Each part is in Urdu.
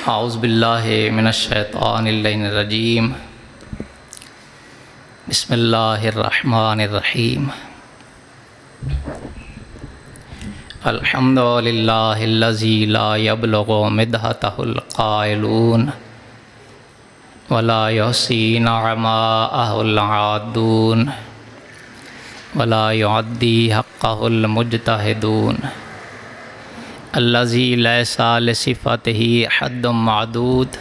اعوذ باللہ من الشیطان اللعین الرجیم بسم اللہ الرحمن الرحیم الحمد للہ الذی لا یبلغ مدحتہ القائلون ولا یحصی نعماءہ العادون ولا یعدی حقہ المجتہدون الذی لیس لصفاتہ حد معدود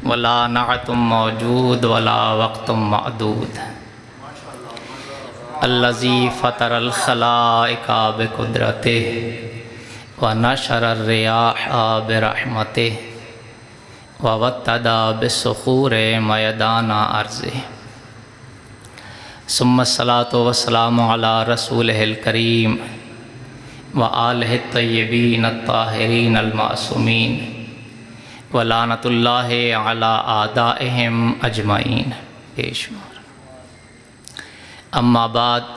ولا نعت موجود ولا وقت معدود الذی فطر الخلائق بقدرتہ ونشر الریاح برحمتہ ووطد بالصخور میدان ارضہ ثم الصلاة والسلام علی رسولہ الکریم وآلہ الطیبین الطاہرین المعصومین ولعنۃ اللہ علی اعدائہم اجمعین بے شمار۔ اما بعد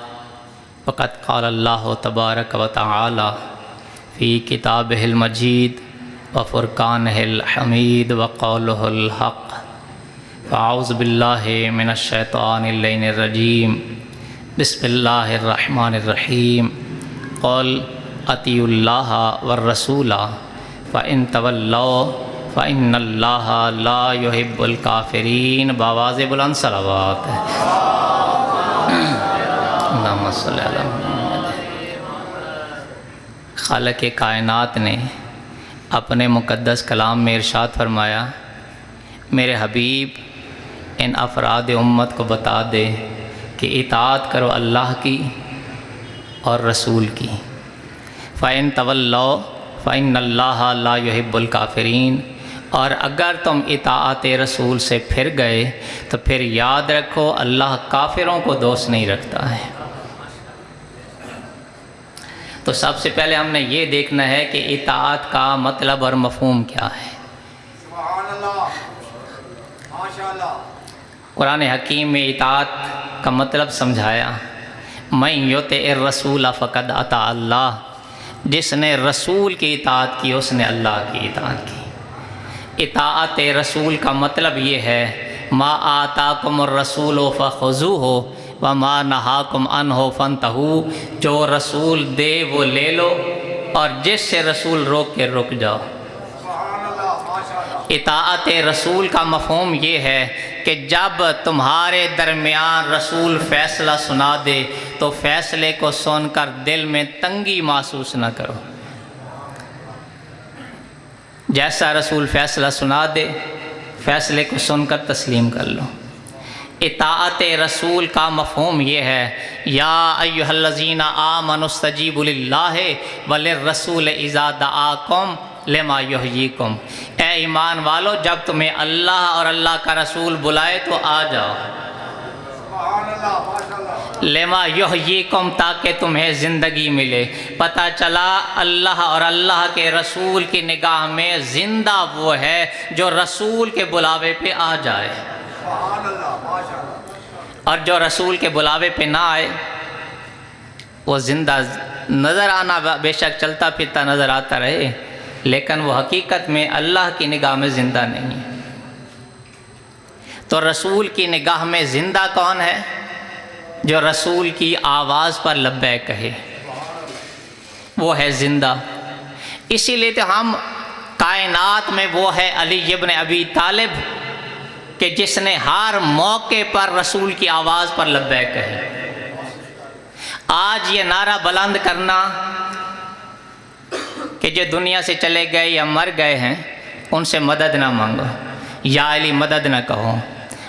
فقد قال اللہ تبارک و تعالی فی کتابہ المجید وفرقانہ الحمید وقولہ الحق فاعوذ باللہ من الشیطان اللعین الرجیم بسم اللہ الرحمن الرحیم قل اطیعوا اللہ والرسول فإن تولوا فإن اللہ لا يحب الکافرین بآواز بلند صلوات۔ اللہم صلی علی محمد۔ خالق کائنات نے اپنے مقدس کلام میں ارشاد فرمایا، میرے حبیب ان افراد امت کو بتا دے کہ اطاعت کرو اللہ کی اور رسول کی۔ فَإِن تَوَلَّوْا فَإِنَّ اللَّهَ لَا يُحِبُّ الْكَافِرِينَ، اور اگر تم اطاعت رسول سے پھر گئے تو پھر یاد رکھو اللہ کافروں کو دوست نہیں رکھتا ہے۔ تو سب سے پہلے ہم نے یہ دیکھنا ہے کہ اطاعت کا مطلب اور مفہوم کیا ہے۔ سبحان اللہ، ماشاءاللہ۔ قرآن حکیم میں اطاعت کا مطلب سمجھایا، مَن یُطِعِ الرَّسُولَ فَقَدْ أَطَاعَ اللَّهَ، جس نے رسول کی اطاعت کی اس نے اللہ کی اطاعت کی۔ اطاعت رسول کا مطلب یہ ہے ما آتاکم الرسول فخذوہ وما نہاکم عنہ فانتہوا، جو رسول دے وہ لے لو اور جس سے رسول روک کے رک جاؤ۔ سبحان اللہ، ماشاءاللہ۔ اطاعت رسول کا مفہوم یہ ہے کہ جب تمہارے درمیان رسول فیصلہ سنا دے تو فیصلے کو سن کر دل میں تنگی محسوس نہ کرو۔ جیسا رسول فیصلہ سنا دے فیصلے کو سن کر تسلیم کر لو۔ اطاعت رسول کا مفہوم یہ ہے یا ایھا الذین آمنوا استجیبوا للہ وللرسول اذا دعاکم لما یحییکم، اے ایمان والو جب تمہیں اللہ اور اللہ کا رسول بلائے تو آ جاؤ۔ سبحان اللہ، ماشاءاللہ۔ لما یحییکم، تاکہ تمہیں زندگی ملے۔ پتہ چلا اللہ اور اللہ کے رسول کی نگاہ میں زندہ وہ ہے جو رسول کے بلاوے پہ آ جائے، سبحان اللہ، ماشاءاللہ۔ اور جو رسول کے بلاوے پہ نہ آئے وہ زندہ نظر آنا بے شک چلتا پھرتا نظر آتا رہے لیکن وہ حقیقت میں اللہ کی نگاہ میں زندہ نہیں ہے۔ تو رسول کی نگاہ میں زندہ کون ہے؟ جو رسول کی آواز پر لبیک کہے، وہ ہے زندہ۔ اسی لیے تو ہم کائنات میں وہ ہے علی ابن ابی طالب کہ جس نے ہر موقع پر رسول کی آواز پر لبیک کہے۔ آج یہ نعرہ بلند کرنا کہ جو دنیا سے چلے گئے یا مر گئے ہیں ان سے مدد نہ مانگو، یا علی مدد نہ کہو،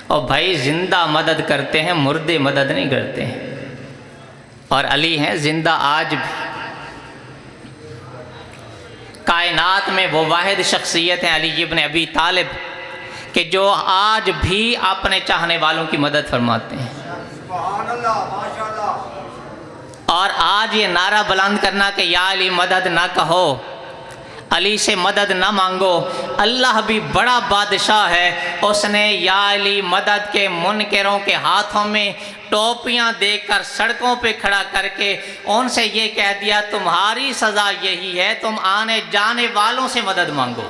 اور بھائی زندہ مدد کرتے ہیں، مردے مدد نہیں کرتے ہیں، اور علی ہیں زندہ آج بھی۔ کائنات میں وہ واحد شخصیت ہیں علی ابن ابی طالب کہ جو آج بھی اپنے چاہنے والوں کی مدد فرماتے ہیں۔ سبحان اللہ، ماشاءاللہ۔ اور آج یہ نعرہ بلند کرنا کہ یا علی مدد نہ کہو، علی سے مدد نہ مانگو، اللہ بھی بڑا بادشاہ ہے، اس نے یا علی مدد کے منکروں کے ہاتھوں میں ٹوپیاں دے کر سڑکوں پہ کھڑا کر کے ان سے یہ کہہ دیا تمہاری سزا یہی ہے، تم آنے جانے والوں سے مدد مانگو۔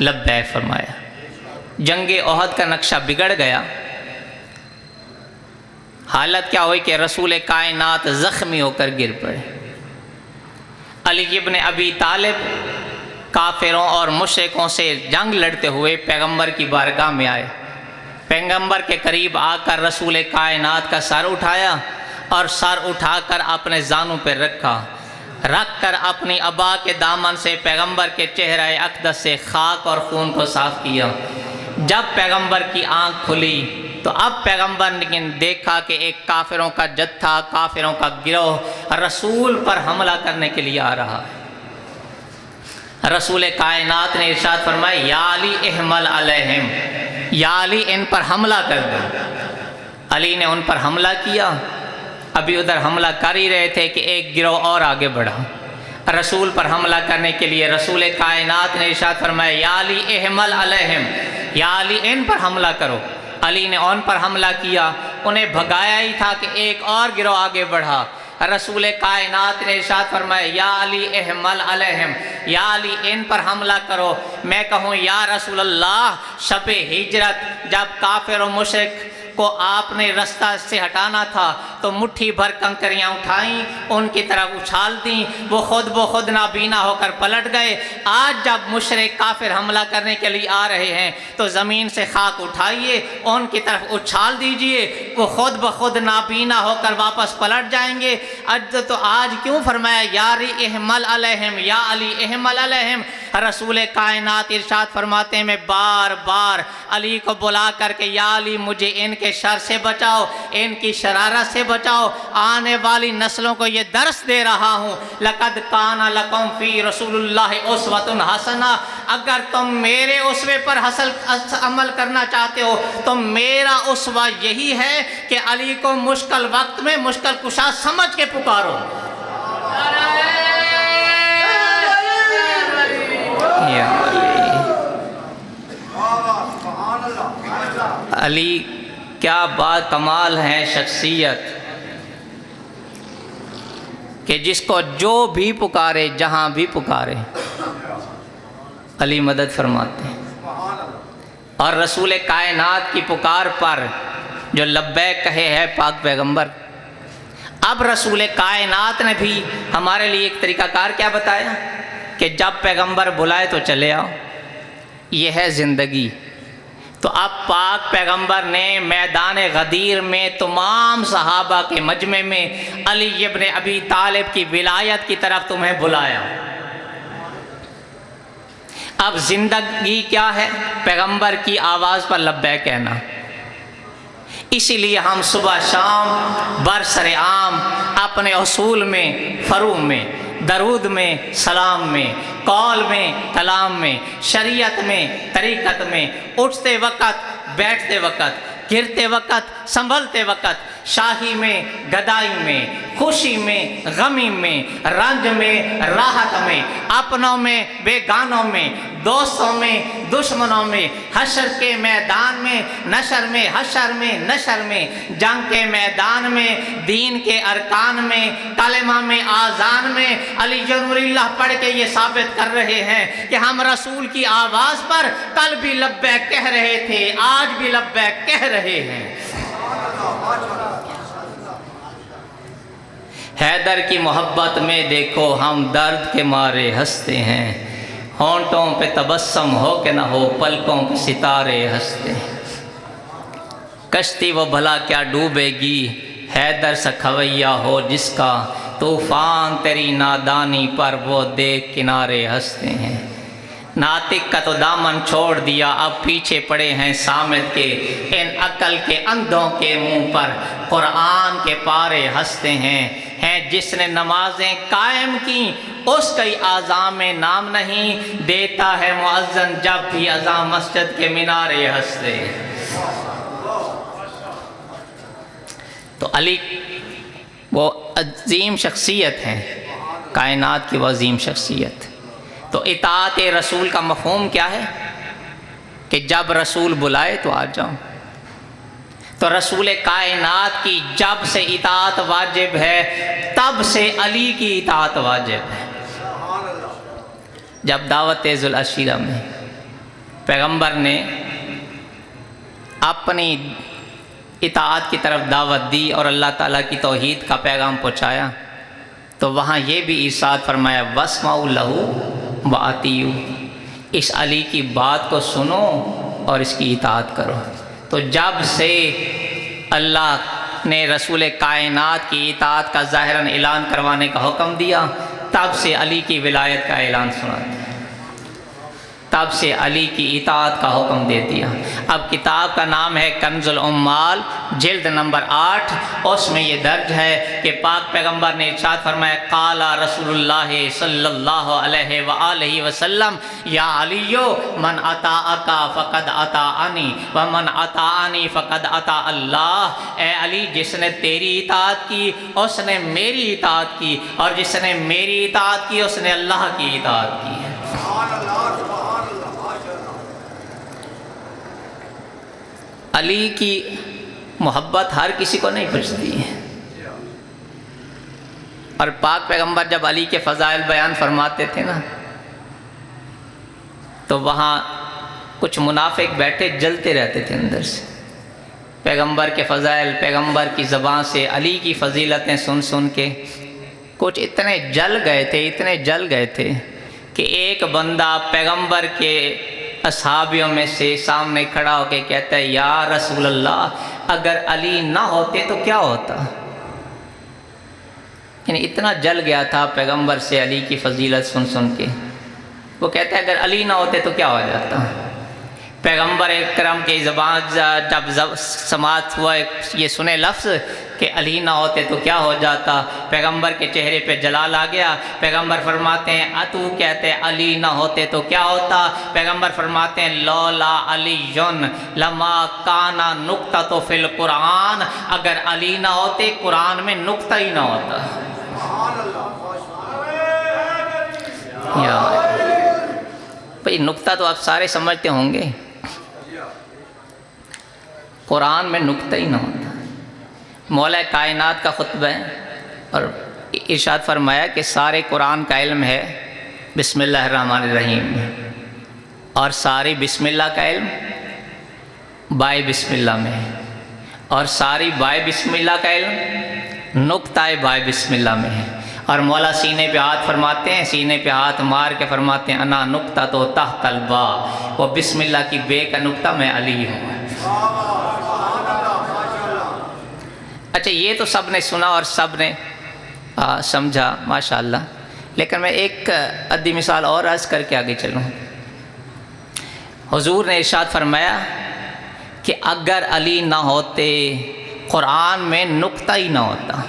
لبیک فرمایا۔ جنگ احد کا نقشہ بگڑ گیا، حالت کیا ہوئی کہ رسول کائنات زخمی ہو کر گر پڑے۔ علی ابن ابی طالب کافروں اور مشرکوں سے جنگ لڑتے ہوئے پیغمبر کی بارگاہ میں آئے، پیغمبر کے قریب آ کر رسول کائنات کا سر اٹھایا اور سر اٹھا کر اپنے زانوں پہ رکھ کر اپنی ابا کے دامن سے پیغمبر کے چہرہ اقدس سے خاک اور خون کو صاف کیا۔ جب پیغمبر کی آنکھ کھلی تو اب پیغمبر نے دیکھا کہ ایک کافروں کا جتھا، کافروں کا گروہ رسول پر حملہ کرنے کے لیے آ رہا ہے۔ رسول کائنات نے ارشاد فرمایا یا علی احمل علیہم، یا علی ان پر حملہ کر دو۔ علی نے ان پر حملہ کیا۔ ابھی ادھر حملہ کر ہی رہے تھے کہ ایک گروہ اور آگے بڑھا رسول پر حملہ کرنے کے لیے۔ رسول کائنات نے ارشاد فرمایا یا علی احمل علیہم، یا علی ان پر حملہ کرو۔ علی نے ان پر حملہ کیا، انہیں بھگایا ہی تھا کہ ایک اور گروہ آگے بڑھا۔ رسول کائنات نے ارشاد فرمایا یا علی احمل علیہم، یا علی ان پر حملہ کرو۔ میں کہوں یا رسول اللہ، شب ہجرت جب کافر و مشرک کو آپ نے رستہ سے ہٹانا تھا تو مٹھی بھر کنکریاں اٹھائیں، ان کی طرف اچھال دیں، وہ خود بخود نابینا ہو کر پلٹ گئے۔ آج جب مشرک کافر حملہ کرنے کے لیے آ رہے ہیں تو زمین سے خاک اٹھائیے، ان کی طرف اچھال دیجئے، وہ خود بخود نابینا ہو کر واپس پلٹ جائیں گے۔ تو آج کیوں فرمایا یا علی احمل علیہم، یا علی احمل علیہم؟ رسول کائنات ارشاد فرماتے ہیں میں بار بار علی کو بلا کر کے یا علی مجھے ان کے شر سے بچاؤ، ان کی شرارت سے بچاؤ، آنے والی نسلوں کو یہ درس دے رہا ہوں لقد کان لکم فی رسول اللہ اسوۃ حسنہ۔ اگر تم میرے اسوے پر عمل کرنا چاہتے ہو تو میرا اسوہ یہی ہے کہ علی کو مشکل وقت میں مشکل کشا سمجھ کے پکارو۔ یا علی کیا بات کمال ہے شخصیت کہ جس کو جو بھی پکارے جہاں بھی پکارے علی مدد فرماتے ہیں۔ اور رسول کائنات کی پکار پر جو لبیک کہے ہے پاک پیغمبر، اب رسول کائنات نے بھی ہمارے لیے ایک طریقہ کار کیا بتایا کہ جب پیغمبر بلائے تو چلے آؤ، یہ ہے زندگی۔ تو اب پاک پیغمبر نے میدان غدیر میں تمام صحابہ کے مجمع میں علی ابن ابی طالب کی ولایت کی طرف تمہیں بلایا۔ اب زندگی کیا ہے؟ پیغمبر کی آواز پر لبیک کہنا۔ اسی لیے ہم صبح شام برسر عام اپنے اصول میں، فروع میں، درود میں، سلام میں، قول میں، کلام میں، شریعت میں، طریقت میں، اٹھتے وقت، بیٹھتے وقت، گرتے وقت، سنبھلتے وقت، شاہی میں، گدائی میں، خوشی میں، غمی میں، رنج میں، راحت میں، اپنوں میں، بیگانوں میں، دوستوں میں، دشمنوں میں، حشر کے میدان میں، نشر میں، حشر میں، نشر میں، جنگ کے میدان میں، دین کے ارکان میں، کلمہ میں، آذان میں، علی جنور اللہ پڑھ کے یہ ثابت کر رہے ہیں کہ ہم رسول کی آواز پر کل بھی لبیک کہہ رہے تھے، آج بھی لبیک کہہ رہے ہیں۔ حیدر کی محبت میں دیکھو ہم درد کے مارے ہنستے ہیں، ہونٹوں پہ تبسم ہو کہ نہ ہو پلکوں پہ ستارے ہنستے ہیں۔ کشتی وہ بھلا کیا ڈوبے گی، حیدر سا کھویا ہو جس کا، طوفان تیری نادانی پر وہ دیکھ کنارے ہنستے ہیں۔ ناطق کا تو دامن چھوڑ دیا، اب پیچھے پڑے ہیں صامت کے، ان عقل کے اندھوں کے منہ پر قرآن کے پارے ہنستے ہیں۔ جس نے نمازیں قائم کی اس کی اذان میں نام نہیں، دیتا ہے مؤذن جب بھی اذان مسجد کے مینارے ہنستے ہیں۔ تو علی وہ عظیم شخصیت ہے، کائنات کی وہ عظیم شخصیت۔ تو اطاعت رسول کا مفہوم کیا ہے کہ جب رسول بلائے تو آ جاؤ۔ تو رسول کائنات کی جب سے اطاعت واجب ہے تب سے علی کی اطاعت واجب ہے۔ جب دعوت ذوالعشیرہ میں پیغمبر نے اپنی اطاعت کی طرف دعوت دی اور اللہ تعالیٰ کی توحید کا پیغام پہنچایا، تو وہاں یہ بھی ارشاد فرمایا وَاسْمَعُوا لَهُ وَأَطِیعُوا، اس علی کی بات کو سنو اور اس کی اطاعت کرو۔ تو جب سے اللہ نے رسول کائنات کی اطاعت کا ظاہراً اعلان کروانے کا حکم دیا، تب سے علی کی ولایت کا اعلان سنا دیا، تب سے علی کی اطاعت کا حکم دے دیا۔ اب کتاب کا نام ہے کنز العمال، جلد نمبر 8، اس میں یہ درج ہے کہ پاک پیغمبر نے ارشاد فرمایا قال رسول اللہ صلی اللہ علیہ وآلہ وسلم یا علیو من اطاعک فقد اطاعنی ومن اطاعنی فقد اطاع اللہ، اے علی جس نے تیری اطاعت کی اس نے میری اطاعت کی، اور جس نے میری اطاعت کی اس نے اللہ کی اطاعت کی۔ علی کی محبت ہر کسی کو نہیں پہنچتی ہے، اور پاک پیغمبر جب علی کے فضائل بیان فرماتے تھے نا، تو وہاں کچھ منافق بیٹھے جلتے رہتے تھے اندر سے، پیغمبر کے فضائل، پیغمبر کی زبان سے علی کی فضیلتیں سن سن کے کچھ اتنے جل گئے تھے کہ ایک بندہ پیغمبر کے اصحابیوں میں سے سامنے کھڑا ہو کے کہتا ہے یا رسول اللہ اگر علی نہ ہوتے تو کیا ہوتا؟ یعنی اتنا جل گیا تھا پیغمبر سے علی کی فضیلت سن سن کے، وہ کہتا ہے اگر علی نہ ہوتے تو کیا ہو جاتا؟ پیغمبر اکرم کی زبان جب سماعت ہوا یہ سنے لفظ کہ علی نہ ہوتے تو کیا ہو جاتا، پیغمبر کے چہرے پہ جلال آ گیا۔ پیغمبر فرماتے ہیں تو کہتے علی نہ ہوتے تو کیا ہوتا؟ پیغمبر فرماتے ہیں لولا علی لما کانا نقطہ فی القرآن، اگر علی نہ ہوتے قرآن میں نقطہ ہی نہ ہوتا۔ بھئی نقطہ تو آپ سارے سمجھتے ہوں گے، قرآن میں نقطہ ہی نہ ہوتا۔ مولا کائنات کا خطبہ ہے اور ارشاد فرمایا کہ سارے قرآن کا علم ہے بسم اللہ الرحمن الرحیم میں، اور ساری بسم اللہ کا علم بائے بسم اللہ میں ہے، اور ساری بائے بسم اللہ کا علم نقطہ بائے بسم اللہ میں ہے۔ اور مولا سینے پہ ہاتھ فرماتے ہیں، سینے پہ ہاتھ مار کے فرماتے ہیں انا نقطہ تو تحت البا، وہ بسم اللہ کی بے کا نقطہ میں علی ہوں۔ اچھا یہ تو سب نے سنا اور سب نے سمجھا ماشاءاللہ، لیکن میں ایک ادھی مثال اور عرض کر کے آگے چلوں۔ حضور نے ارشاد فرمایا کہ اگر علی نہ ہوتے قرآن میں نقطہ ہی نہ ہوتا۔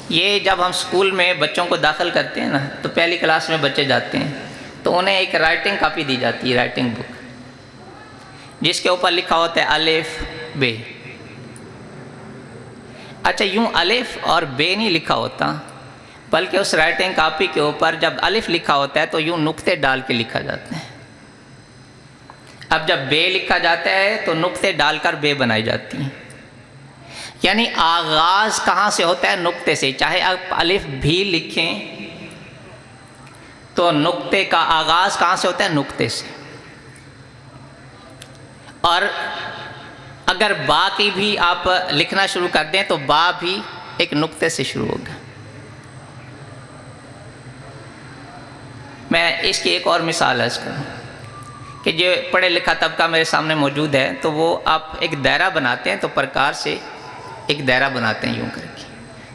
یہ جب ہم اسکول میں بچوں کو داخل کرتے ہیں نا تو پہلی کلاس میں بچے جاتے ہیں تو انہیں ایک رائٹنگ کاپی دی جاتی ہے، رائٹنگ بک، جس کے اوپر لکھا ہوتا ہے الف بے۔ اچھا یوں الف اور بے نہیں لکھا ہوتا، بلکہ اس رائٹنگ کاپی کے اوپر جب الف لکھا ہوتا ہے تو یوں نقطے ڈال کے لکھا جاتا ہے، اب جب بے لکھا جاتا ہے تو نقطے ڈال کر بے بنائی جاتی ہیں۔ یعنی آغاز کہاں سے ہوتا ہے؟ نقطے سے۔ چاہے آپ الف بھی لکھیں تو نقطے کا آغاز کہاں سے ہوتا ہے؟ نقطے سے۔ اور اگر با کی بھی آپ لکھنا شروع کر دیں تو با بھی ایک نقطے سے شروع ہوگا۔ میں اس کی ایک اور مثال عرض کروں کہ جو پڑھے لکھا طبقہ میرے سامنے موجود ہے تو وہ آپ ایک دائرہ بناتے ہیں تو پرکار سے ایک دائرہ بناتے ہیں یوں کر کے،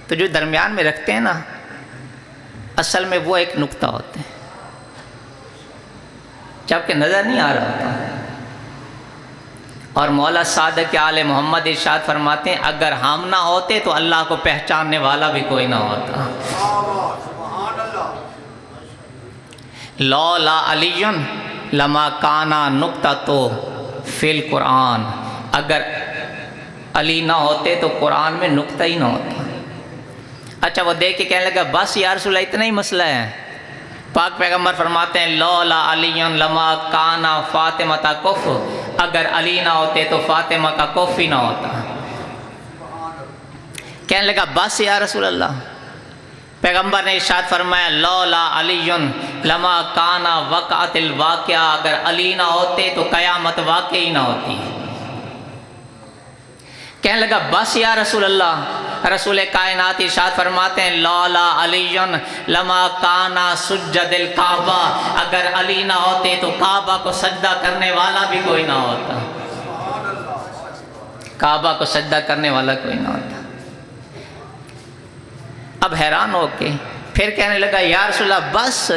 تو جو درمیان میں رکھتے ہیں نا اصل میں وہ ایک نقطہ ہوتا ہے، جبکہ نظر نہیں آ رہا ہوتا۔ اور مولا صادق آل محمد ارشاد فرماتے ہیں اگر ہم نہ ہوتے تو اللہ کو پہچاننے والا بھی کوئی نہ ہوتا۔ لولا علی لما کانا نقطہ تو فی القرآن، اگر علی نہ ہوتے تو قرآن میں نقطہ ہی نہ ہوتا۔ اچھا وہ دیکھ کے کہنے لگا بس یا رسول اللہ اتنا ہی مسئلہ ہے؟ پاک پیغمبر فرماتے ہیں لولا علی لما کانا فاطمہ کف، اگر علی نہ ہوتے تو فاطمہ کا کف ہی نہ ہوتا۔ کہنے لگا بس یا رسول اللہ پیغمبر نے ارشاد فرمایا لولا علی لما کانا وقعت الواقعہ، اگر علی نہ ہوتے تو قیامت واقعی نہ ہوتی۔ کہنے لگا بس یا رسول اللہ، رسول کائنات ارشاد فرماتے ہیں لولا علی لما کانا سجد الکعبہ، اگر علی نہ ہوتے تو کعبہ کو سجدہ کرنے والا بھی کوئی نہ ہوتا، کعبہ کو سجدہ کرنے والا کوئی نہ ہوتا۔ اب حیران ہو کے پھر کہنے لگا یا رسول اللہ بس۔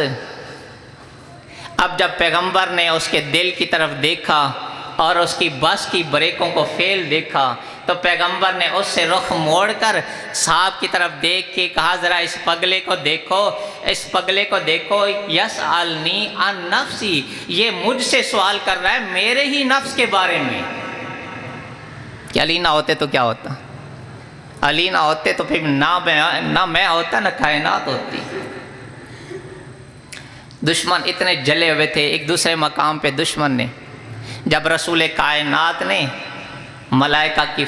اب جب پیغمبر نے اس کے دل کی طرف دیکھا اور اس کی بس کی بریکوں کو فیل دیکھا تو پیغمبر نے اس سے رخ موڑ کر صاحب کی طرف دیکھ کے کہا ذرا اس پگلے کو دیکھو، اس پگلے کو دیکھو، یسألنی عن نفسی، یہ مجھ سے سوال کر رہا ہے میرے ہی نفس کے بارے میں۔ کہ علی نہ ہوتے تو کیا ہوتا؟ علی نہ ہوتے تو پھر نہ میں ہوتا نہ کائنات ہوتی۔ دشمن اتنے جلے ہوئے تھے ایک دوسرے مقام پہ دشمن نے، جب رسول کائنات نے ملائکہ کی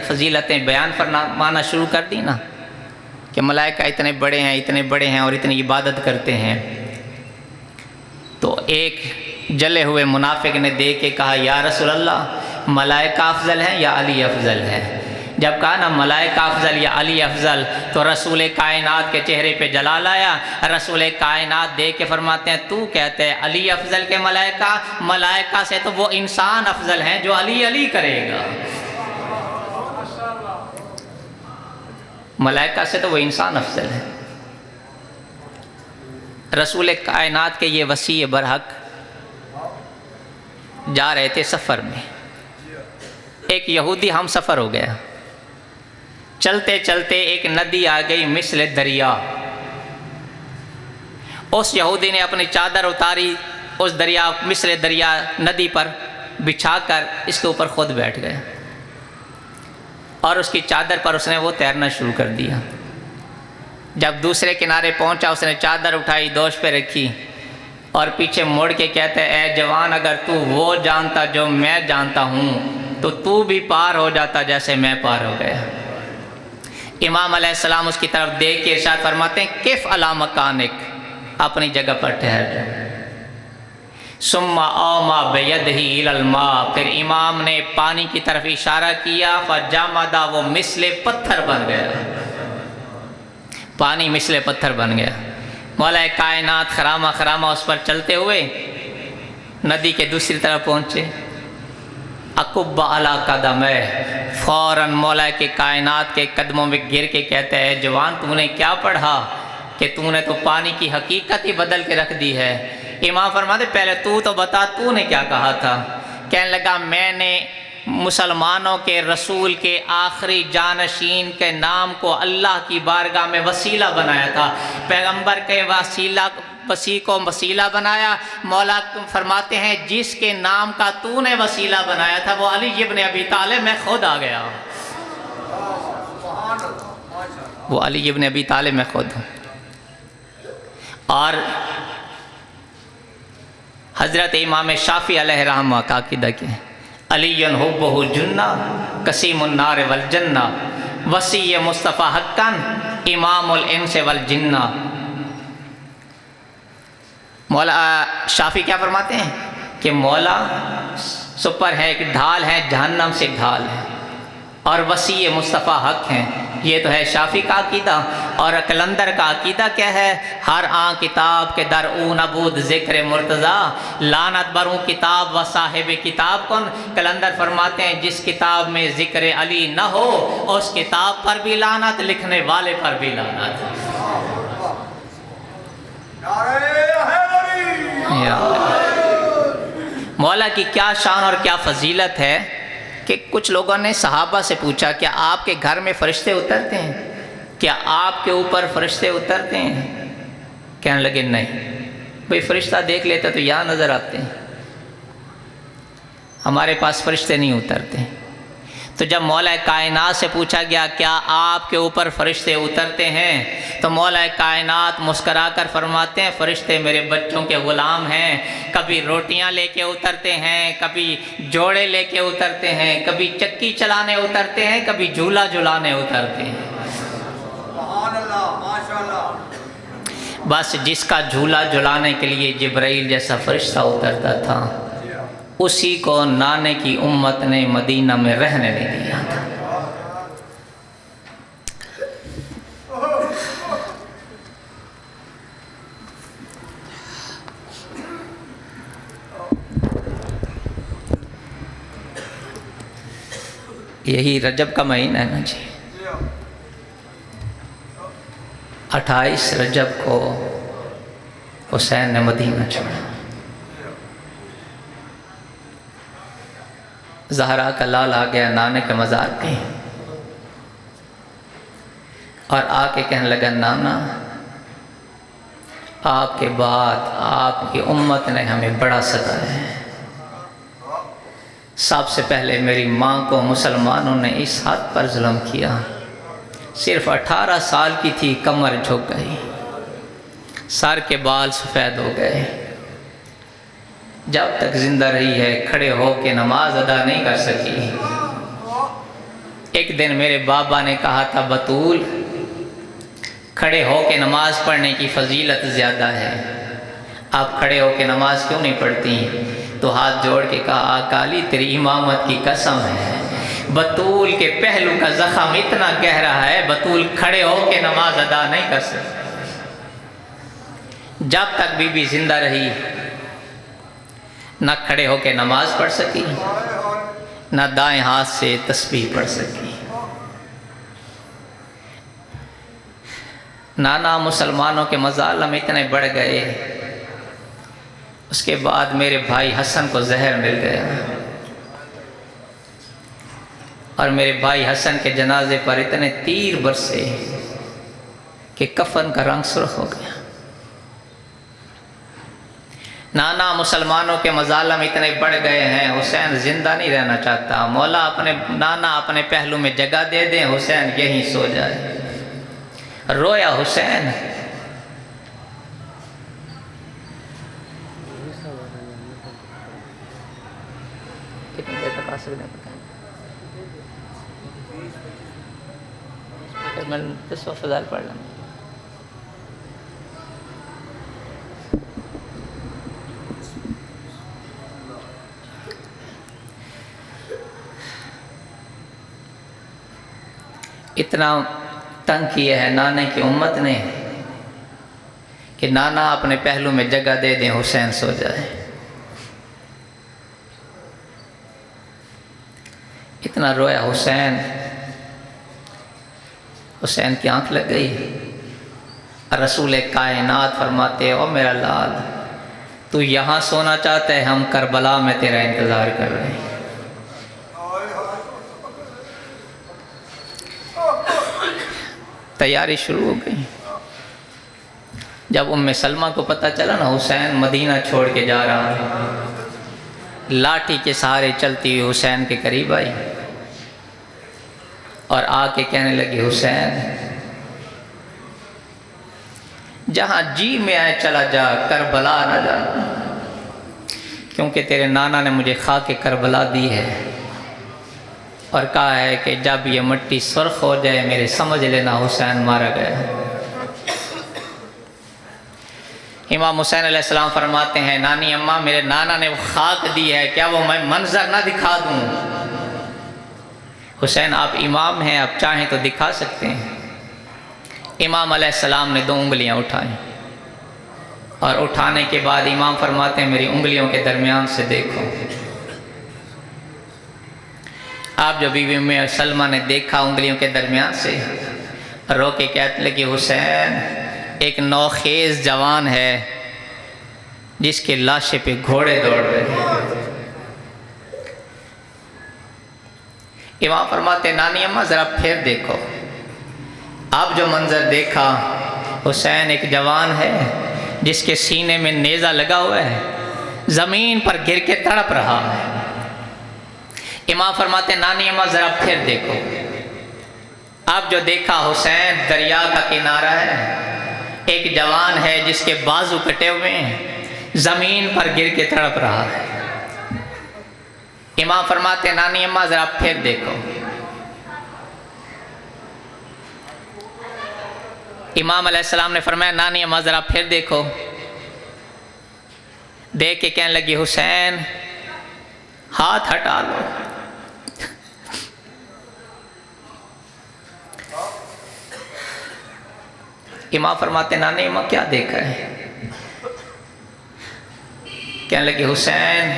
فضیلتیں بیان فرمانا شروع کر دی نا کہ ملائکہ اتنے بڑے ہیں اور اتنی عبادت کرتے ہیں، تو ایک جلے ہوئے منافق نے دیکھ کے کہا یا رسول اللہ ملائکہ افضل ہیں یا علی افضل ہے؟ جب کہا نا ملائکہ افضل یا علی افضل تو رسول کائنات کے چہرے پہ جلال آیا۔ رسول کائنات دیکھ کے فرماتے ہیں تو کہتے ہیں علی افضل کے ملائکہ سے تو وہ انسان افضل ہیں جو علی کرے گا، ملائکہ سے تو وہ انسان افضل ہے۔ رسول کائنات کے یہ وسیع برحق جا رہے تھے سفر میں، ایک یہودی ہم سفر ہو گیا، چلتے چلتے ایک ندی آ گئی مثل دریا، اس یہودی نے اپنی چادر اتاری اس دریا مثل دریا ندی پر بچھا کر اس کے اوپر خود بیٹھ گیا اور اس کی چادر پر اس نے وہ تیرنا شروع کر دیا۔ جب دوسرے کنارے پہنچا اس نے چادر اٹھائی دوش پہ رکھی اور پیچھے موڑ کے کہتے اے جوان اگر تو وہ جانتا جو میں جانتا ہوں تو بھی پار ہو جاتا جیسے میں پار ہو گیا۔ امام علیہ السلام اس کی طرف دیکھ کے ارشاد فرماتے ہیں کف علی مکانک، اپنی جگہ پر ٹھہر جائے۔ ثم اوما بیدہ الی الماء، پھر امام نے پانی کی طرف اشارہ کیا، فجمد، وہ مثل پتھر بن گیا، پانی مثل پتھر بن گیا۔ مولا کائنات خرامہ اس پر چلتے ہوئے ندی کے دوسری طرف پہنچے، اکب علی قدمہ، فوراً مولا کے کائنات کے قدموں میں گر کے کہتے ہیں جوان تو نے کیا پڑھا کہ تو نے تو پانی کی حقیقت ہی بدل کے رکھ دی ہے۔ امام فرماتے پہلے تو بتا تو نے کیا کہا تھا؟ کہنے لگا میں نے مسلمانوں کے رسول کے آخری جانشین کے نام کو اللہ کی بارگاہ میں وسیلہ بنایا تھا، پیغمبر کے وسیع کو وسیلہ بنایا۔ مولا فرماتے ہیں جس کے نام کا تو نے وسیلہ بنایا تھا وہ علی ابن ابی طالب، میں خود آ گیا، وہ علی ابن ابی طالب میں خود ہوں۔ اور حضرت امام شافعی علیہ رحمہ کا عقیدہ کیا ہے؟ علی حبہ جنہ قسیم النار والجنہ وسیع مصطفیٰ حقاً امام الانس والجنہ۔ مولا شافعی کیا فرماتے ہیں کہ مولا سپر ہے، ایک ڈھال ہے، جہنم سے ڈھال ہے، اور وسیع مصطفیٰ حق ہیں، یہ تو ہے شافعی کا عقیدہ۔ اور کلندر کا عقیدہ کیا ہے؟ ہر آن کتاب کے در او نبود ذکر مرتضیٰ، لعنت بروں کتاب و صاحب کتاب کن۔ کلندر فرماتے ہیں جس کتاب میں ذکر علی نہ ہو اس کتاب پر بھی لعنت، لکھنے والے پر بھی لعنت۔ مولا کی کیا شان اور کیا فضیلت ہے کہ کچھ لوگوں نے صحابہ سے پوچھا کیا آپ کے گھر میں فرشتے اترتے ہیں؟ کیا آپ کے اوپر فرشتے اترتے ہیں؟ کہنے لگے نہیں، بھئی فرشتہ دیکھ لیتے تو یہاں نظر آتے ہیں، ہمارے پاس فرشتے نہیں اترتے۔ تو جب مولا کائنات سے پوچھا گیا کیا آپ کے اوپر فرشتے اترتے ہیں تو مولا کائنات مسکرا کر فرماتے ہیں فرشتے میرے بچوں کے غلام ہیں، کبھی روٹیاں لے کے اترتے ہیں، کبھی جوڑے لے کے اترتے ہیں، کبھی چکی چلانے اترتے ہیں، کبھی جھولا جھلانے اترتے ہیں۔ سبحان اللہ، ماشاءاللہ۔ بس جس کا جھولا جھلانے کے لیے جبرائیل جیسا فرشتہ اترتا تھا، اسی کو نانے کی امت نے مدینہ میں رہنے نہیں دیا تھا۔ یہی رجب کا مہینہ ہے نا جی، 28 رجب کو حسین نے مدینہ چھوڑا۔ زہرا کا لال آ گیا نانے کے مزار پہ اور آ کے کہنے لگا، نانا آپ کے بعد آپ کی امت نے ہمیں بڑا ستایا ہے۔ سب سے پہلے میری ماں کو مسلمانوں نے اس حد پر ظلم کیا، صرف 18 سال کی تھی، کمر جھک گئی، سر کے بال سفید ہو گئے، جب تک زندہ رہی ہے کھڑے ہو کے نماز ادا نہیں کر سکی۔ ایک دن میرے بابا نے کہا تھا، بطول کھڑے ہو کے نماز پڑھنے کی فضیلت زیادہ ہے، آپ کھڑے ہو کے نماز کیوں نہیں پڑھتی؟ تو ہاتھ جوڑ کے کہا، آقا علی تیری امامت کی قسم ہے، بطول کے پہلو کا زخم اتنا گہرا ہے، بطول کھڑے ہو کے نماز ادا نہیں کر سکتی۔ جب تک بی بی زندہ رہی نہ کھڑے ہو کے نماز پڑھ سکی، نہ دائیں ہاتھ سے تسبیح پڑھ سکی۔ نانا مسلمانوں کے مظالم اتنے بڑھ گئے، اس کے بعد میرے بھائی حسن کو زہر مل گیا اور میرے بھائی حسن کے جنازے پر اتنے تیر برسے کہ کفن کا رنگ سرخ ہو گیا۔ نانا مسلمانوں کے مظالم اتنے بڑھ گئے ہیں، حسین زندہ نہیں رہنا چاہتا، مولا نانا اپنے پہلو میں جگہ دے دیں، حسین یہیں سو جائے۔ رویا حسین، کتنی دیر تک آ سکتے ہیں پتہ نہیں، میں 10 فضائل پڑھ لوں۔ اتنا تنگ کیا ہے نانے کی امت نے کہ نانا اپنے پہلو میں جگہ دے دیں، حسین سو جائے۔ اتنا رویا حسین، حسین کی آنکھ لگ گئی۔ رسول کائنات فرماتے، او میرا لال تو یہاں سونا چاہتا ہے، ہم کربلا میں تیرا انتظار کر رہے ہیں۔ تیاری شروع ہو گئی۔ جب ام سلمہ کو پتہ چلا نا حسین مدینہ چھوڑ کے جا رہا ہے، لاٹھی کے سہارے چلتی ہوئی حسین کے قریب آئی اور آ کے کہنے لگی، حسین جہاں جی میں آئے چلا جا، کربلا نہ جا، کیونکہ تیرے نانا نے مجھے خاک کربلا دی ہے اور کہا ہے کہ جب یہ مٹی سرخ ہو جائے میرے سمجھ لینا حسین مارا گیا۔ امام حسین علیہ السلام فرماتے ہیں، نانی اماں میرے نانا نے وہ خاک دی ہے، کیا وہ میں منظر نہ دکھا دوں؟ حسین آپ امام ہیں، آپ چاہیں تو دکھا سکتے ہیں۔ امام علیہ السلام نے 2 انگلیاں اٹھائیں اور اٹھانے کے بعد امام فرماتے ہیں، میری انگلیوں کے درمیان سے دیکھو۔ آپ جو بیوی ام سلمہ نے دیکھا انگلیوں کے درمیان سے، رو کے کہنے لگی، حسین ایک نوخیز جوان ہے جس کے لاشے پہ گھوڑے دوڑ رہے ہیں۔ امام فرماتے، نانی اماں ذرا پھر دیکھو۔ اب جو منظر دیکھا، حسین ایک جوان ہے جس کے سینے میں نیزہ لگا ہوا ہے، زمین پر گر کے تڑپ رہا ہے۔ امام فرماتے، نانی اماں ذرا پھر دیکھو۔ اب جو دیکھا، حسین دریا کا کنارہ ہے، ایک جوان ہے جس کے بازو کٹے ہوئے ہیں، زمین پر گر کے تڑپ رہا ہے۔ امام فرماتے، نانی اماں ذرا پھر دیکھو۔ امام علیہ السلام نے فرمایا نانی اماں ذرا پھر دیکھو. دیکھ کے کہنے لگی حسین ہاتھ ہٹا لو. امام فرماتے نانی اماں کیا دیکھا ہے؟ کہنے لگے حسین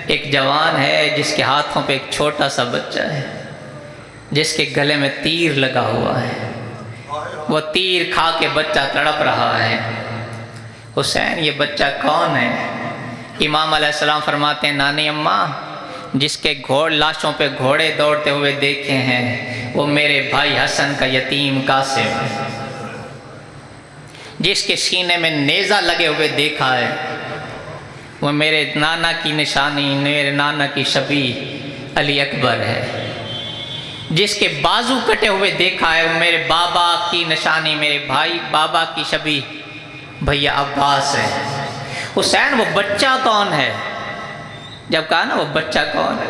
ایک جوان ہے جس کے ہاتھوں پہ ایک چھوٹا سا بچہ ہے جس کے گلے میں تیر لگا ہوا ہے. وہ تیر کھا کے بچہ تڑپ رہا ہے. حسین یہ بچہ کون ہے؟ امام علیہ السلام فرماتے ہیں نانی اماں جس کے لاشوں پہ گھوڑے دوڑتے ہوئے دیکھے ہیں وہ میرے بھائی حسن کا یتیم قاسم ہے. جس کے سینے میں نیزہ لگے ہوئے دیکھا ہے وہ میرے نانا کی نشانی، میرے نانا کی شبیہ علی اکبر ہے. جس کے بازو کٹے ہوئے دیکھا ہے وہ میرے بابا کی نشانی، میرے بھائی بابا کی شبیہ بھیا عباس ہے. حسین وہ بچہ کون ہے؟ جب کہا نا وہ بچہ کون ہے،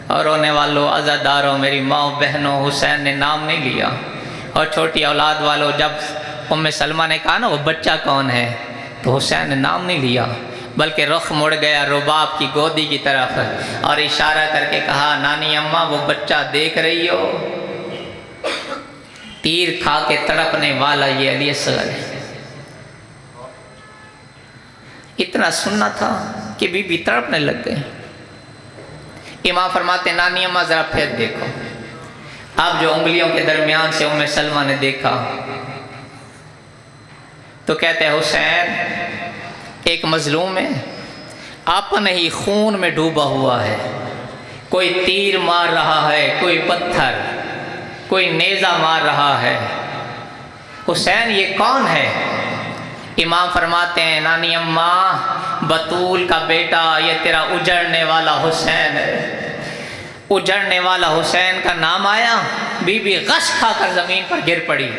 اور رونے والوں عزاداروں میری ماں بہنوں حسین نے نام نہیں لیا. اور چھوٹی اولاد والوں جب ام سلمہ نے کہا نا وہ بچہ کون ہے تو حسین نے نام نہیں لیا بلکہ رخ مڑ گیا رباب کی گودی کی طرف اور اشارہ کر کے کہا نانی اماں وہ بچہ دیکھ رہی ہو تیر کھا کے تڑپنے والا یہ علی اصغر ہے. اتنا سننا تھا کہ بی بی تڑپنے لگ گئے. امام فرماتے نانی اماں ذرا پھر دیکھو. اب جو انگلیوں کے درمیان سے ام سلمہ نے دیکھا تو کہتے ہیں حسین ایک مظلوم ہے اپنے ہی خون میں ڈوبا ہوا ہے. کوئی تیر مار رہا ہے، کوئی پتھر، کوئی نیزہ مار رہا ہے. حسین یہ کون ہے؟ امام فرماتے ہیں نانی اماں بطول کا بیٹا یہ تیرا اجڑنے والا حسین ہے. اجڑنے والا حسین کا نام آیا بی بی غش کھا کر زمین پر گر پڑی.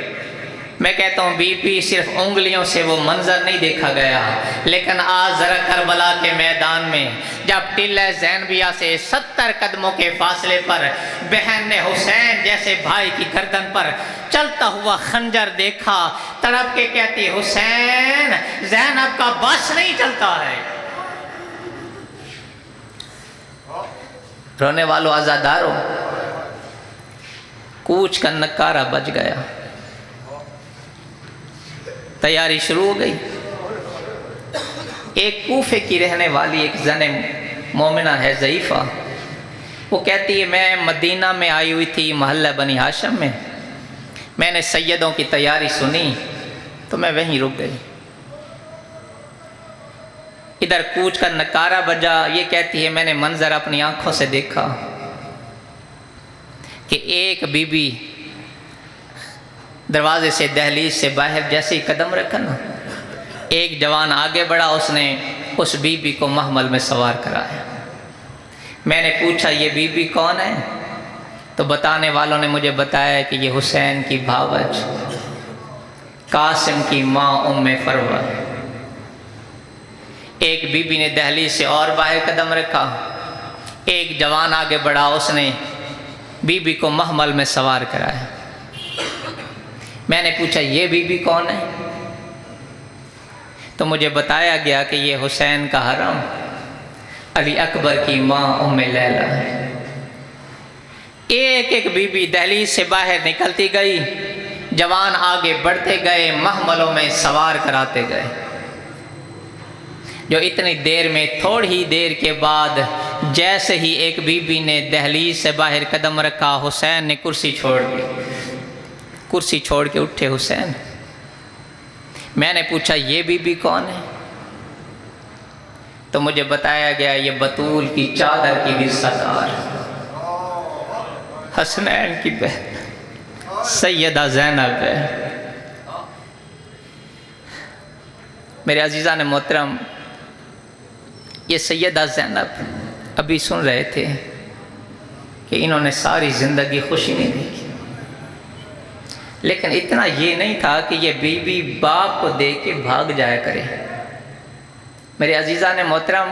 میں کہتا ہوں بی بی صرف انگلیوں سے وہ منظر نہیں دیکھا گیا لیکن آج ذرا کربلا کے میدان میں جب ٹلہ زینبیہ سے 70 قدموں کے فاصلے پر بہن نے حسین جیسے بھائی کی گردن پر چلتا ہوا خنجر دیکھا تڑپ کے کہتی حسین زینب کا بس نہیں چلتا ہے. رونے والوں عزاداروں کوچ کا نکارہ بج گیا. تیاری شروع ہو گئی. ایک کوفے کی رہنے والی ایک زن مومنہ ہے ضعیفہ، وہ کہتی ہے میں مدینہ میں آئی ہوئی تھی محلہ بنی ہاشم میں نے سیدوں کی تیاری سنی تو میں وہیں رک گئی. ادھر کوچ کا نکارہ بجا. یہ کہتی ہے میں نے منظر اپنی آنکھوں سے دیکھا کہ ایک بی بی دروازے سے دہلیز سے باہر جیسے ہی قدم رکھا نا ایک جوان آگے بڑھا، اس نے اس بی بی کو محمل میں سوار کرایا. میں نے پوچھا یہ بی بی کون ہے تو بتانے والوں نے مجھے بتایا کہ یہ حسین کی بھاوج قاسم کی ماں ام فروہ. ایک بی بی نے دہلیز سے اور باہر قدم رکھا، ایک جوان آگے بڑھا، اس نے بی بی کو محمل میں سوار کرایا. میں نے پوچھا یہ بی بی کون ہے تو مجھے بتایا گیا کہ یہ حسین کا حرم علی اکبر کی ماں ام لیلہ ہے. ایک ایک بی بی دہلیز سے باہر نکلتی گئی، جوان آگے بڑھتے گئے، محملوں میں سوار کراتے گئے. جو اتنی دیر میں تھوڑی دیر کے بعد جیسے ہی ایک بی بی نے دہلیز سے باہر قدم رکھا حسین نے کرسی چھوڑ دی. کرسی چھوڑ کے اٹھے حسین. میں نے پوچھا یہ بی بی کون ہے تو مجھے بتایا گیا یہ بطول کی چادر کی بھی سردار حسنین کی بہن سیدہ زینب ہے. میرے عزیزان محترم یہ سیدہ زینب ابھی سن رہے تھے کہ انہوں نے ساری زندگی خوشی نہیں دیکھی، لیکن اتنا یہ نہیں تھا کہ یہ بی بی باپ کو دیکھ کے بھاگ جایا کرے. میرے عزیزان محترم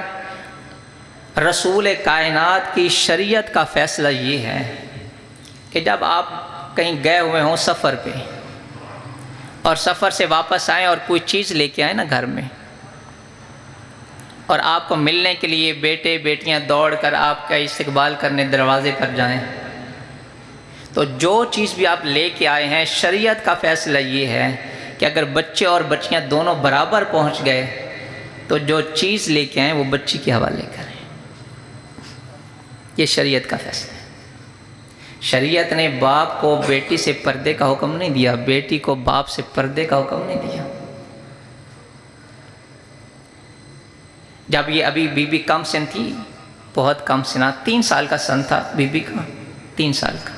رسول کائنات کی شریعت کا فیصلہ یہ ہے کہ جب آپ کہیں گئے ہوئے ہوں سفر پہ، اور سفر سے واپس آئیں اور کوئی چیز لے کے آئیں نا گھر میں، اور آپ کو ملنے کے لیے بیٹے بیٹیاں دوڑ کر آپ کا استقبال کرنے دروازے پر جائیں، تو جو چیز بھی آپ لے کے آئے ہیں، شریعت کا فیصلہ یہ ہے کہ اگر بچے اور بچیاں دونوں برابر پہنچ گئے تو جو چیز لے کے آئیں وہ بچی کے حوالے کریں۔ یہ شریعت کا فیصلہ ہے۔ شریعت نے باپ کو بیٹی سے پردے کا حکم نہیں دیا، بیٹی کو باپ سے پردے کا حکم نہیں دیا۔ جب یہ ابھی بی بی کم سن تھی، بہت کم سنا، 3 سال کا سن تھا بی بی کا، 3 سال کا،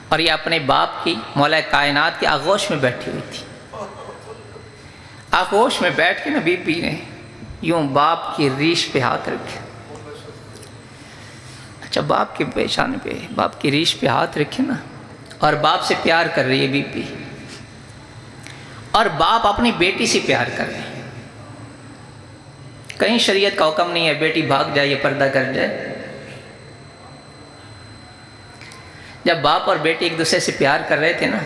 اور یہ اپنے باپ کی، مولا کائنات کی آغوش میں بیٹھی ہوئی تھی۔ آغوش میں بیٹھ کے نا بی بی نے یوں باپ کی ریش پہ ہاتھ رکھے، اچھا باپ کے پیشانے پہ، باپ کی ریش پہ ہاتھ رکھے نا، اور باپ سے پیار کر رہی ہے بی بی، اور باپ اپنی بیٹی سے پیار کر رہے ہیں۔ کہیں شریعت کا حکم نہیں ہے بیٹی بھاگ جائے یا پردہ کر جائے۔ جب باپ اور بیٹی ایک دوسرے سے پیار کر رہے تھے نا،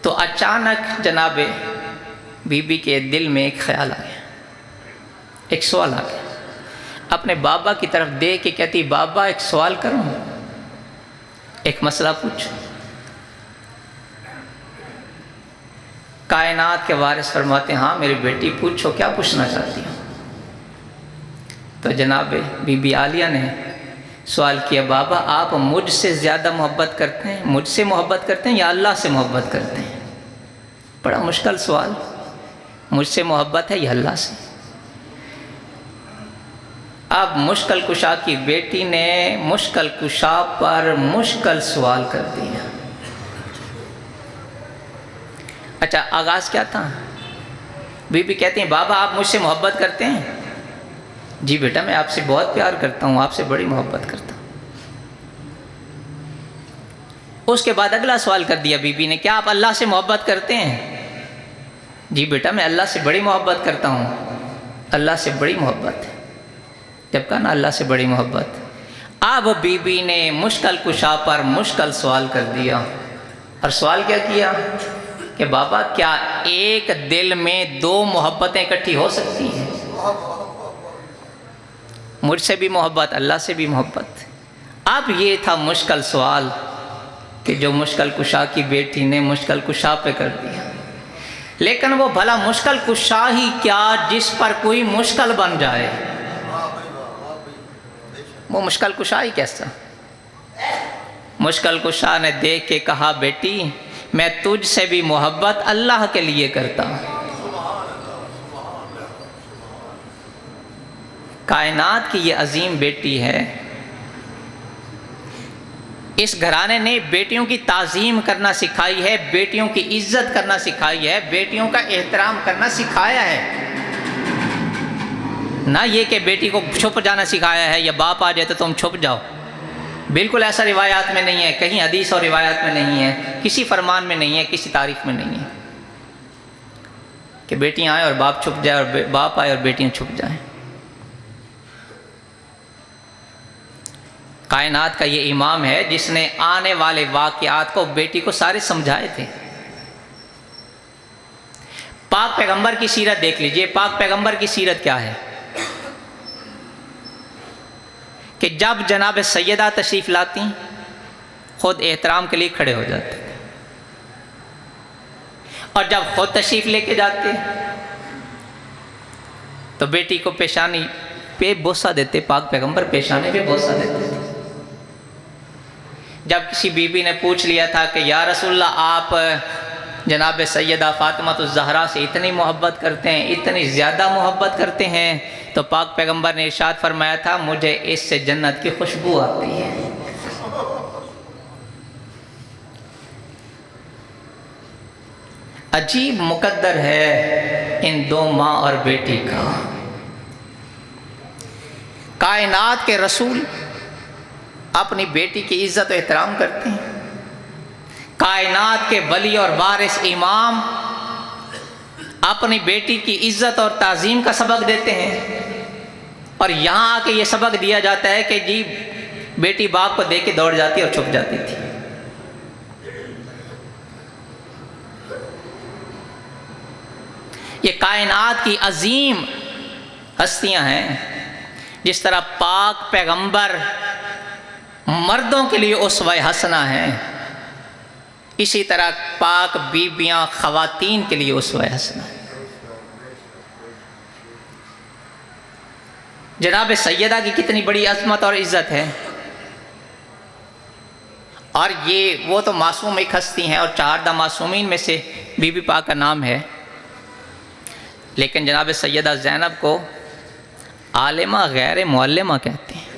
تو اچانک جناب بی بی کے دل میں ایک خیال آ گیا، ایک سوال آ گیا۔ اپنے بابا کی طرف دیکھ کے کہتی، بابا ایک سوال کروں، ایک مسئلہ پوچھوں؟ کائنات کے وارث فرماتے ہیں، ہاں میری بیٹی پوچھو، کیا پوچھنا چاہتی ہوں؟ تو جناب بی بی عالیہ نے سوال کیا، بابا آپ مجھ سے زیادہ محبت کرتے ہیں، مجھ سے محبت کرتے ہیں یا اللہ سے محبت کرتے ہیں؟ بڑا مشکل سوال، مجھ سے محبت ہے یا اللہ سے؟ اب مشکل کشا کی بیٹی نے مشکل کشا پر مشکل سوال کر دیا۔ اچھا آغاز کیا تھا؟ بی بی کہتے ہیں، بابا آپ مجھ سے محبت کرتے ہیں؟ جی بیٹا میں آپ سے بہت پیار کرتا ہوں، آپ سے بڑی محبت کرتا ہوں۔ اس کے بعد اگلا سوال کر دیا بی بی نے، کیا آپ اللہ سے محبت کرتے ہیں؟ جی بیٹا میں اللہ سے بڑی محبت کرتا ہوں، اللہ سے بڑی محبت ہے۔ جب کہا نا اللہ سے بڑی محبت، اب بی بی نے مشکل کشا پر مشکل سوال کر دیا، اور سوال کیا کیا کہ بابا کیا ایک دل میں 2 محبتیں اکٹھی ہو سکتی ہیں؟ مجھ سے بھی محبت، اللہ سے بھی محبت۔ اب یہ تھا مشکل سوال کہ جو مشکل کشا کی بیٹی نے مشکل کشا پہ کر دیا، لیکن وہ بھلا مشکل کشا ہی کیا جس پر کوئی مشکل بن جائے، وہ مشکل کشا ہی کیسا؟ مشکل کشا نے دیکھ کے کہا، بیٹی میں تجھ سے بھی محبت اللہ کے لیے کرتا ہوں۔ کائنات کی یہ عظیم بیٹی ہے، اس گھرانے نے بیٹیوں کی تعظیم کرنا سکھائی ہے، بیٹیوں کی عزت کرنا سکھائی ہے، بیٹیوں کا احترام کرنا سکھایا ہے، نہ یہ کہ بیٹی کو چھپ جانا سکھایا ہے، یا باپ آ جائے تو تم چھپ جاؤ۔ بالکل ایسا روایات میں نہیں ہے، کہیں حدیث اور روایات میں نہیں ہے، کسی فرمان میں نہیں ہے، کسی تاریخ میں نہیں ہے کہ بیٹیاں آئیں اور باپ چھپ جائے، اور باپ آئے اور بیٹیاں چھپ جائیں۔ کائنات کا یہ امام ہے جس نے آنے والے واقعات کو بیٹی کو سارے سمجھائے تھے۔ پاک پیغمبر کی سیرت دیکھ لیجئے، پاک پیغمبر کی سیرت کیا ہے کہ جب جناب سیدہ تشریف لاتی خود احترام کے لیے کھڑے ہو جاتے، اور جب خود تشریف لے کے جاتے تو بیٹی کو پیشانی پہ بوسہ دیتے، پاک پیغمبر پیشانے پہ بوسہ دیتے تھے۔ جب کسی بی بی نے پوچھ لیا تھا کہ یا رسول اللہ آپ جناب سیدہ فاطمہ الزہرا سے اتنی محبت کرتے ہیں، اتنی زیادہ محبت کرتے ہیں، تو پاک پیغمبر نے ارشاد فرمایا تھا، مجھے اس سے جنت کی خوشبو آتی ہے۔ عجیب مقدر ہے ان 2 ماں اور بیٹی کا۔ کائنات کے رسول اپنی بیٹی کی عزت و احترام کرتے ہیں، کائنات کے ولی اور وارث امام اپنی بیٹی کی عزت اور تعظیم کا سبق دیتے ہیں، اور یہاں آ کے یہ سبق دیا جاتا ہے کہ جی بیٹی باپ کو دیکھ کے دوڑ جاتی اور چھپ جاتی تھی۔ یہ کائنات کی عظیم ہستیاں ہیں. جس طرح پاک پیغمبر مردوں کے لیے اسوہ حسنہ ہیں، اسی طرح پاک بیبیاں خواتین کے لیے اسوہ حسنہ ہیں. جناب سیدہ کی کتنی بڑی عظمت اور عزت ہے. اور یہ وہ تو معصوم ایک ہستی ہیں، اور 4 معصومین میں سے بی بی پاک کا نام ہے. لیکن جناب سیدہ زینب کو عالمہ غیر معلمہ کہتے ہیں.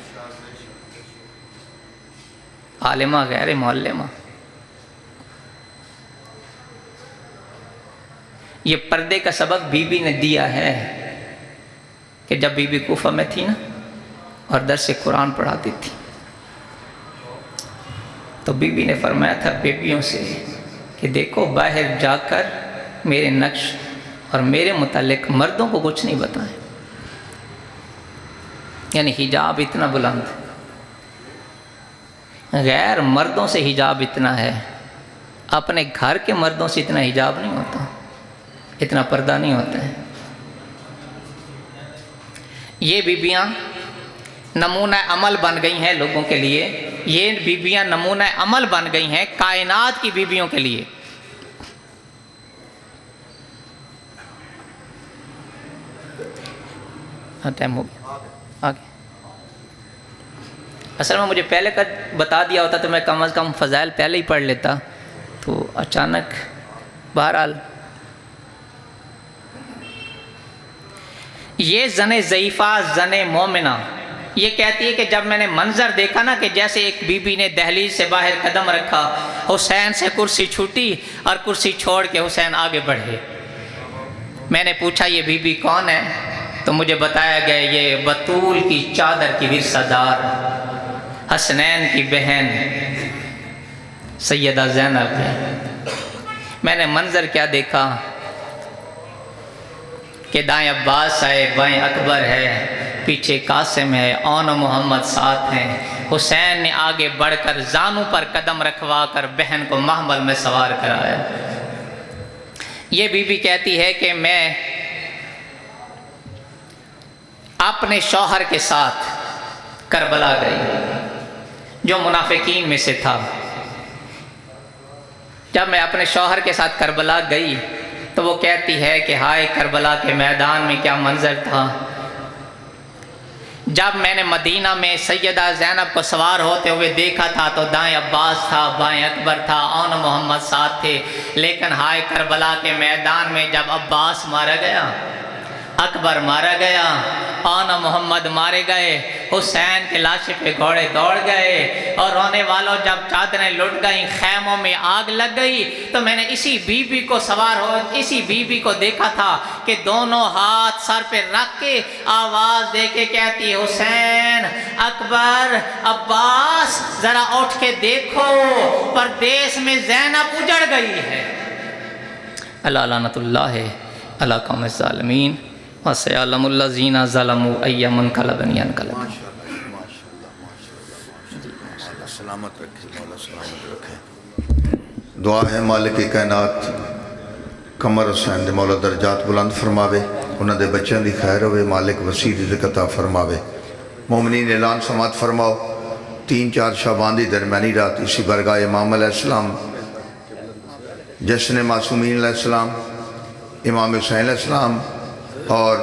عالمہ غیر معلمہ. یہ پردے کا سبق بی بی نے دیا ہے کہ جب بی بی کوفہ میں تھی نا اور درس قرآن پڑھاتی تھی تو بی بی نے فرمایا تھا بیبیوں سے کہ دیکھو باہر جا کر میرے نقش اور میرے متعلق مردوں کو کچھ نہیں بتائیں. یعنی حجاب اتنا بلند، غیر مردوں سے حجاب اتنا ہے، اپنے گھر کے مردوں سے اتنا حجاب نہیں ہوتا، اتنا پردہ نہیں ہوتا ہے. یہ بیبیاں نمونہ عمل بن گئی ہیں لوگوں کے لیے. یہ بیبیاں نمونہ عمل بن گئی ہیں کائنات کی بیبیوں کے لیے. ٹائم ہو گیا آگے. اصل میں مجھے پہلے کا بتا دیا ہوتا تو میں کم از کم فضائل پہلے ہی پڑھ لیتا، تو اچانک بہرحال. یہ زن ضعیفہ زن مومنہ یہ کہتی ہے کہ جب میں نے منظر دیکھا نا کہ جیسے ایک بی بی نے دہلیز سے باہر قدم رکھا، حسین سے کرسی چھوٹی اور کرسی چھوڑ کے حسین آگے بڑھے. میں نے پوچھا یہ بی بی کون ہے؟ تو مجھے بتایا گیا یہ بطول کی چادر کی ورثہ دار حسنین کی بہن سیدہ زینب ہے. میں نے منظر کیا دیکھا کہ دائیں عباس ہے، بائیں اکبر ہے، پیچھے قاسم ہے، اون و محمد ساتھ ہیں. حسین نے آگے بڑھ کر زانوں پر قدم رکھوا کر بہن کو محمل میں سوار کرایا. یہ بی بی کہتی ہے کہ میں اپنے شوہر کے ساتھ کربلا گئی جو منافقین میں سے تھا. جب میں اپنے شوہر کے ساتھ کربلا گئی تو وہ کہتی ہے کہ ہائے کربلا کے میدان میں کیا منظر تھا. جب میں نے مدینہ میں سیدہ زینب کو سوار ہوتے ہوئے دیکھا تھا تو دائیں عباس تھا، بائیں اکبر تھا، اون محمد ساتھ تھے. لیکن ہائے کربلا کے میدان میں جب عباس مارا گیا، اکبر مارا گیا، اون محمد مارے گئے، حسین کے لاشے پہ گھوڑے دوڑ گئے، اور رونے والوں جب چادریں لٹ گئیں، خیموں میں آگ لگ گئی، تو میں نے اسی بی بی کو سوار ہو اسی بی بی کو دیکھا تھا کہ دونوں ہاتھ سر پہ رکھ کے آواز دے کے کہتی حسین، اکبر، عباس ذرا اٹھ کے دیکھو پردیس میں زینب اجڑ گئی ہے. اللہ لعنت اللہ علی قوم الظالمین وَسَيَعْلَمُ الَّذِينَ ظَلَمُوا أَيَّ مُنْقَلَبٍ يَنْقَلِبُونَ. سلامت رکھے مولا، سلامت رکھے. دعا ہے مالک کائنات قمر حسین دے مولا درجات بلند فرماوے، انہاں دے بچیاں دی خیر ہوئے، مالک وسیع رزق عطا فرماوے. مومنین اعلان سماعت فرماؤ. 3-4 شعبان دی درمیانی رات اسی برگاہ امام علیہ السلام، جشن معصومین علیہ السلام، امام حسین علیہ السلام اور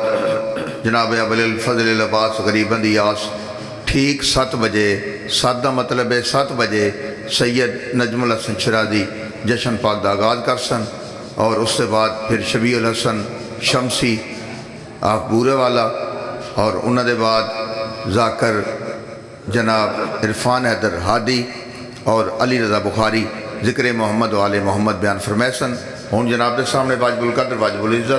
جناب ابو الفضل العباس غریب اندیاس ٹھیک 7 بجے، 7 دا مطلب ہے 7 بجے سید نجم الحسن شرازی جشن پاک دا آغاز کر سن، اور اس سے بعد پھر شبیع الحسن شمسی آف بورے والا، اور انہوں دے بعد ذاکر جناب عرفان حیدر ہادی اور علی رضا بخاری ذکر محمد و آل محمد بیان فرمیسن. ہوں جناب دے سامنے واجب القدر واجب العزت